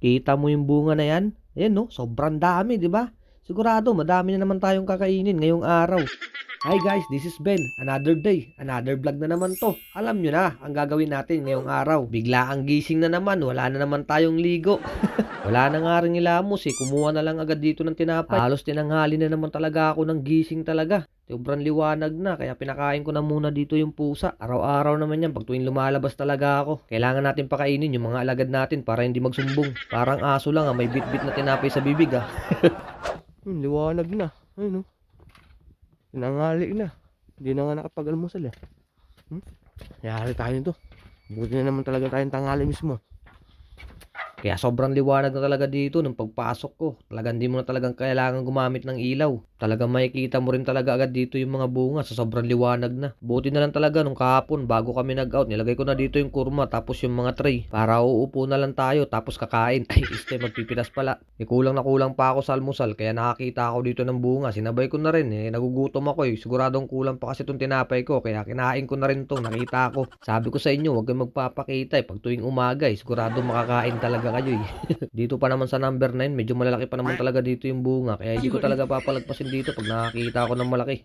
Kita mo yung bunga na yan? Ayan no, sobrang dami, di ba? Sigurado, madami na naman tayong kakainin ngayong araw. Hi guys, this is Ben. Another day, another vlog na naman to. Alam nyo na, ang gagawin natin ngayong araw. Bigla ang gising na naman, wala na naman tayong ligo. Wala na nga rin ilamos eh, kumuha na lang agad dito ng tinapay. Halos tinanghali na naman talaga ako ng gising talaga. Sobrang liwanag na, kaya pinakain ko na muna dito yung pusa. Araw-araw naman yan, pag tuwing lumalabas talaga ako. Kailangan natin pakainin yung mga alagad natin para hindi magsumbong. Parang aso lang may bit-bit na tinapay sa bibig liwanag na, ayun oh. Tinanghali na. Hindi na nga nakapag-almusal eh. Yari tayo nito. Buti na naman talaga tayong tanghali mismo. Kaya sobrang liwanag na talaga dito nung pagpasok ko. Talagang hindi mo na talagang kailangan gumamit ng ilaw. Talagang makikita mo rin talaga agad dito yung mga bunga sa sobrang liwanag na. Buti na lang talaga nung kahapon bago kami nag-out. Nilagay ko na dito yung kurma tapos yung mga tray. Para uupo na lang tayo tapos kakain. Ay, magpipitas pala. Kulang na kulang pa ako sa almusal kaya nakakita ako dito ng bunga. Sinabay ko na rin nagugutom ako Siguradong kulang pa kasi itong tinapay ko. Kaya kinain ko na rin itong nakita ko. Sabi ko sa inyo huwag kayong magpapakita Pag tuwing umaga sigurado makakain talaga kayo Dito pa naman sa number 9, medyo malalaki pa naman talaga dito yung bunga. Kaya hindi ko talaga papalagpasin dito pag nakakita ako ng malaki.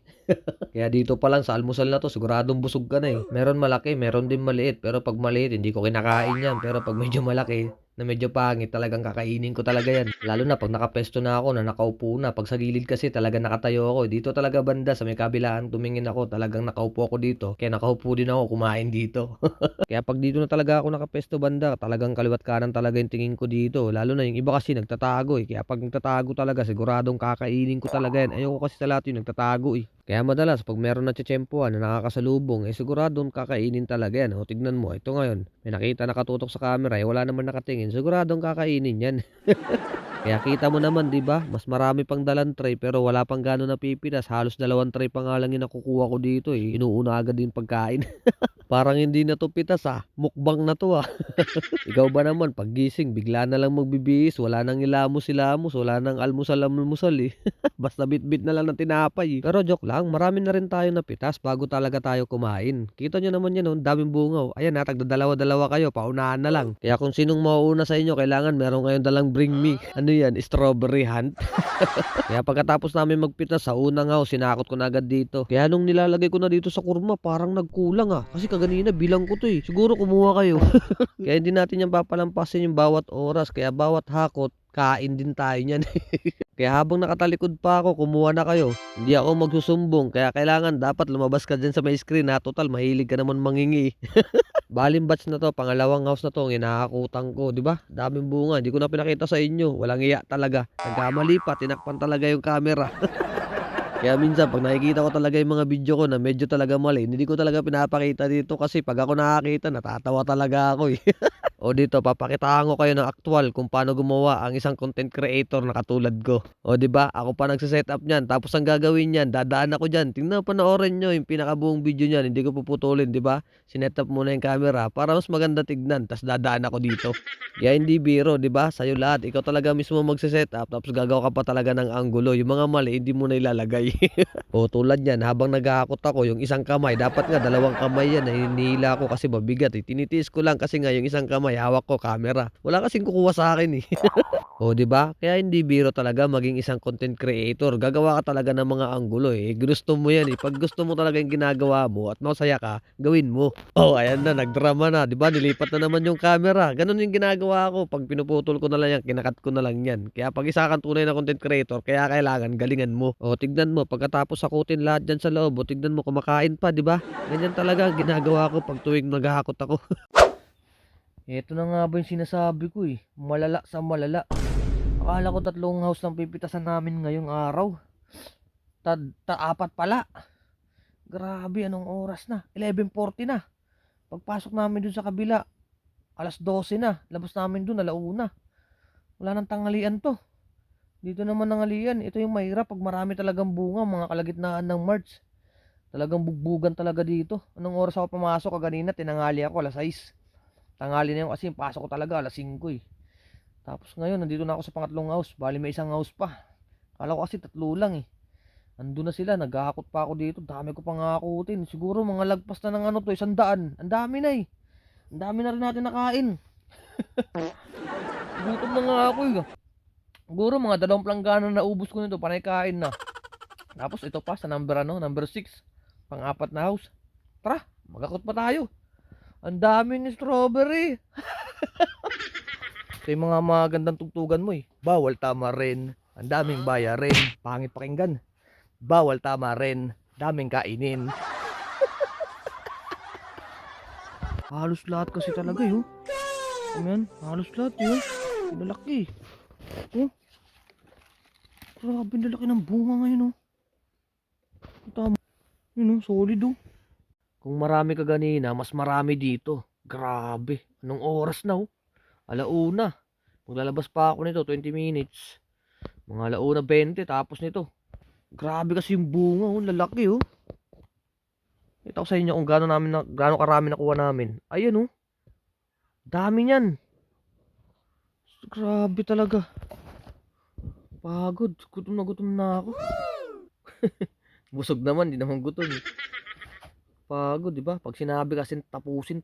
Kaya dito pa lang sa almusal na to, siguradong busog ka na Meron malaki, meron din maliit. Pero pag maliit, hindi ko kinakain yan. Pero pag medyo malaki, na medyo pangit, talagang kakainin ko talaga yan. Lalo na pag nakapesto na ako, na nakaupo na. Pag sa gilid kasi talaga nakatayo ako. Dito talaga banda sa may kabilaan tumingin ako, talagang nakaupo ako dito. Kaya nakaupo din ako kumain dito. Kaya pag dito na talaga ako nakapesto banda, talagang kaliwat kanan talaga yung tingin ko dito. Lalo na yung iba kasi nagtatago Kaya pag nagtatago talaga, siguradong kakainin ko talaga yan. Ayoko kasi sa lahat yung nagtatago Kaya madalas pag meron na tsetsempuan na nakakasalubong, siguradong kakainin talaga yan. O tignan mo, ito ngayon, may nakita nakatutok sa camera, wala naman nakatingin. Siguradong kakainin yan. Kaya kita mo naman, 'di ba? Mas marami pang dalang tray pero wala pang gaano napipitas. Halos 2 tray pa nga lang yung nakukuha ko dito Inuuna agad din pagkain. Parang hindi na 'to pitas mukbang na 'to Ikaw ba naman paggising bigla na lang magbibihis, wala nang ilamos-ilamos, wala nang almusal-almusal Basta bitbit na lang ng tinapay Pero joke lang, marami na rin tayo napitas bago talaga tayo kumain. Kita nyo naman yan daming bungaw. Ayan tagdadalawa-dalawa kayo, paunahan na lang. Kaya kung sinong mauuna sa inyo, kailangan meron kayong dalang bring me. Ano yan, strawberry hunt? Kaya pagkatapos namin magpitas sa unang house, sinakot ko na agad dito. Kaya nung nilalagay ko na dito sa kurma, parang nagkulang Kasi kaganina bilang ko to Siguro kumuha kayo. Kaya hindi natin yan papalampasin yung bawat oras. Kaya bawat hakot, kain din tayo niyan. Kaya habang nakatalikod pa ako, kumuha na kayo. Hindi ako magsusumbong. Kaya kailangan dapat lumabas ka dyan sa may screen Total, mahilig ka naman mangingi. Baling batch na to, pangalawang house na to, ang inaakutan ko, di ba? Daming bunga, hindi ko na pinakita sa inyo. Walang iya talaga. Nagkamali pa, tinakpan talaga yung camera. Kaya minsan pag nakikita ko talaga yung mga video ko na medyo talaga mali, hindi ko talaga pinapakita dito kasi pag ako nakakita, natatawa talaga ako O dito, papakitaan ko kayo ng aktual kung paano gumawa ang isang content creator na katulad ko. O di ba? Ako pa nagse-setup niyan. Tapos ang gagawin niyan, dadaan ako diyan. Tingnan panoorin niyo yung pinakabuong video niyan. Hindi ko puputulin, di ba? Sinet up muna yung camera para mas maganda tignan. Tapos dadaan ako dito. Kaya hindi biro, di ba? Sa'yo lahat. Ikaw talaga mismo magse-setup. Tapos gagawa ka pa talaga ng anggulo. Yung mga mali, hindi mo na ilalagay. O tulad yan, habang naghahakot ako, yung isang kamay, dapat nga dalawang kamay yan. Hinihila ko kasi mabigat Tinitiis ko lang kasi nga yung isang kamay, hawak ko camera. Wala kasing kukuha sa akin O di ba? Kaya hindi biro talaga maging isang content creator. Gagawa ka talaga ng mga anggulo Gusto mo yan Pag gusto mo talaga yung ginagawa mo at masaya ka, gawin mo. Oh, ayan na, nagdrama na. Di ba? Nilipat na naman yung camera. Ganun yung ginagawa ko. Pag pinuputol ko na lang yan, kinakat ko na lang yan. Kaya pag isa kang tunay na content creator, kaya kailangan galingan mo. O tignan mo, pagkatapos sakutin lahat dyan sa loob, tignan mo kumakain pa, di ba? Ganyan talaga ang ginagawa ko pag tuwing naghahakot ako. Ito na nga ba yung sinasabi ko Malala sa malala. Akala ko 3 house lang pipitasan namin ngayong araw. Apat pala. Grabe, anong oras na? 11:40 na. Pagpasok namin dun sa kabila, 12:00 na. Labas namin dun, 1:00. Wala nang tanghalian to. Dito naman nanghalian. Ito yung mahirap pag marami talagang bunga, mga kalagitnaan ng March. Talagang bugbugan talaga dito. Anong oras ako pumasok kaganina? Tinanghali ako, 6:00. Tanghali na yun kasi pasok ko talaga 5:00 Tapos ngayon nandito na ako sa pangatlong house. Bali may isang house pa. Kala ko kasi 3 lang Ando na sila, naghahakot pa ako dito. Dami ko pang hakutin. Siguro mga lagpas na ng 100. Ang dami na Ang dami na rin natin nakain. Gutom na nga ako eh. Siguro mga 2 planggana na ubos ko nito, panay kain na. Tapos ito pa sa number 6, pang-apat na house. Tara, magakot pa tayo. Ang dami ni strawberry. Ito yung mga magandang tugtugan mo eh. Bawal tama rin, ang daming bayarin. Pangit pakinggan. Bawal tama rin, daming kainin. Halos lahat kasi talaga yun. Ayan, halos lahat yun. Lalaki. Oh, grabe lalaki ng bunga ngayon oh. Tama. Yun oh, solid oh. Kung marami ka ganina, mas marami dito. Grabe. Anong oras na oh? Alauna. Maglalabas pa ako nito, 20 minutes. Mga alauna 20, tapos nito. Grabe kasi yung bunga oh, lalaki oh. Ito ko sa inyo kung gaano karami nakuha namin. Ayun oh. Dami niyan. Grabe talaga. Pagod. Gutom na ako. Busog naman, di naman gutom. Pagod, di ba? Pag sinabi kasi tapusin.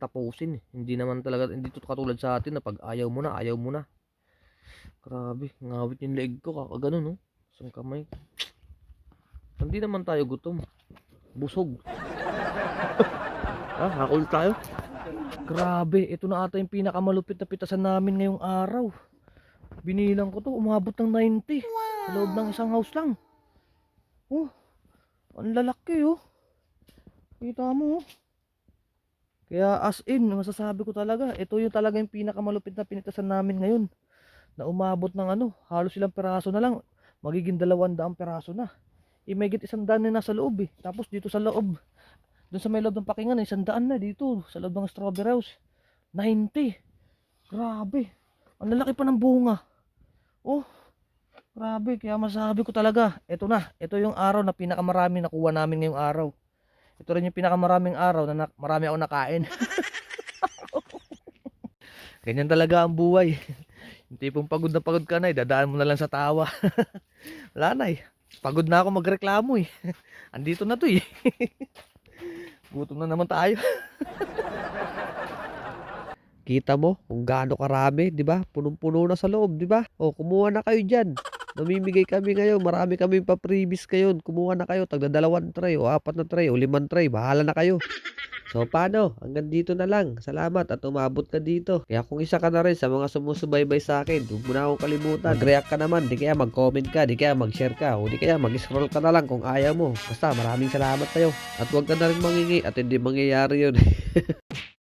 Hindi naman talaga, hindi to katulad sa atin na pag ayaw mo na. Grabe, ngawit yung leeg ko, kakaganon, no? Isang kamay. Hindi naman tayo gutom. Busog. Hakul tayo. Grabe, ito na ata yung pinakamalupit na pitasan namin ngayong araw. Binilang ko to, umabot ng 90. Sa loob ng isang house lang. Oh, ang lalaki oh. Kita mo oh. Kaya as in, masasabi ko talaga, ito yung talaga yung pinakamalupit na pinitasan namin ngayon. Na umabot ng halos ilang peraso na lang. Magiging 200 peraso na. Imigit 100 na nasa loob eh. Tapos dito sa loob, dun sa may loob ng pakingan, 100 na dito. Sa loob ng strawberry house, 90. Grabe. Ang lalaki pa ng bunga. Oh, grabe. Kaya masasabi ko talaga, ito na. Ito yung araw na pinakamarami nakuha namin ngayong araw. Ito rin yung pinakamaraming araw na marami ako nakain. Ganyan talaga ang buhay. Yung tipong pagod na pagod ka na eh, dadaan mo na lang sa tawa. Wala na eh. Pagod na ako magreklamo eh. Andito na to eh. Gutom na naman tayo. Kita mo kung gaano karami, di ba? Punong-puno na sa loob, di ba? O, kumuha na kayo diyan. Namimigay kami ngayon, marami kami pa-freebies kayo. Kumuha na kayo, tagda 2 tray o 4 na tray o 5 tray, bahala na kayo. So paano? Hanggang dito na lang. Salamat at umabot ka dito. Kaya kung isa ka na rin sa mga sumusubaybay sa akin, huwag mo na akong kalimutan. Mag-react ka naman, di kaya mag-comment ka, di kaya mag-share ka, o di kaya mag-scroll ka na lang kung ayaw mo. Basta maraming salamat sa'yo. At huwag ka na rin mangingi at hindi mangyayari yun.